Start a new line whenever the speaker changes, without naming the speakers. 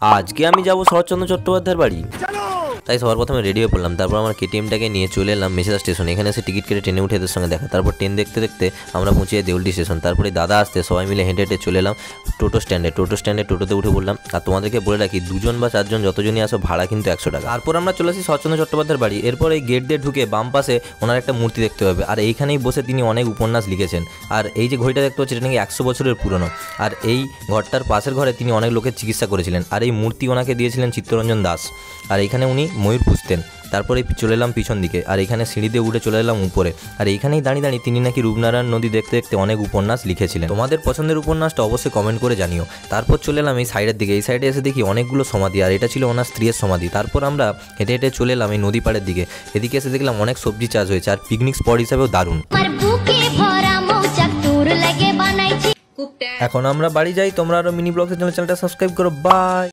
আজকে আমি যাব শরৎচন্দ্র চট্টোপাধ্যায়ের বাড়ি। তাই সবার প্রথমে রেডি হয়ে পড়লাম। তারপর আমার কেটিএমটাকে নিয়ে চলে এলাম মেছেদা স্টেশনে। এখানে এসে টিকিট কেটে ট্রেনে উঠে এদের সঙ্গে দেখা। তারপর ট্রেন দেখতে দেখতে আমরা পৌঁছে যাই দেউলটি স্টেশন। তারপরে দাদা আসতে সবাই মিলে হেঁটে হেঁটে চলে এলাম টোটো স্ট্যান্ডে টোটোতে উঠে পড়লাম। আর তোমাদেরকে বলে রাখি, 2জন বা 4জন যতজনই আসো ভাড়া কিন্তু 100 টাকা। তারপর আমরা চলে আসি শরৎচন্দ্র চট্টোপাধ্যায়ের বাড়ি। এরপর এই গেট দিয়ে ঢুকে বাম পাশে ওনার একটা মূর্তি দেখতে হবে। আর এইখানেই বসে তিনি অনেক উপন্যাস লিখেছেন। আর এই যে ঘড়িটা দেখতে পাচ্ছি এটা নাকি 100 বছরের পুরনো। আর এই ঘরটার পাশের ঘরে তিনি অনেক লোকের চিকিৎসা করেছিলেন। আর এই মূর্তি ওনাকে দিয়েছিলেন চিত্তরঞ্জন দাস। আর এইখানে উনি ময়ূর পুষতেন। তারপরে চলে এলাম পিছন দিকে। আর এখানে সিঁড়ি দিয়ে উঠে চলে এলাম উপরে। আর এইখানেই দাঁড়িয়ে দাঁড়িয়ে তিনি নাকি রূপনারায়ণ নদী দেখতে দেখতে অনেক উপন্যাস লিখেছিলেন। তোমাদের পছন্দের উপন্যাসটা অবশ্যই কমেন্ট করে জানিও। তারপর চলে এলাম এই সাইডের দিকে। এই সাইডে এসে দেখি অনেকগুলো সমাধি। আর এটা ছিল ওনার স্ত্রীর সমাধি। তারপর আমরা হেঁটে হেঁটে চলে এলাম এই নদী পাড়ের দিকে। এদিকে এসে দেখলাম অনেক সবজি চাষ হয়েছে। আর পিকনিক স্পট হিসাবেও দারুণ। এখন আমরা বাড়ি যাই। তোমরা আরো মিনি ব্লগসের জন্য চ্যানেলটা সাবস্ক্রাইব করো। বাই।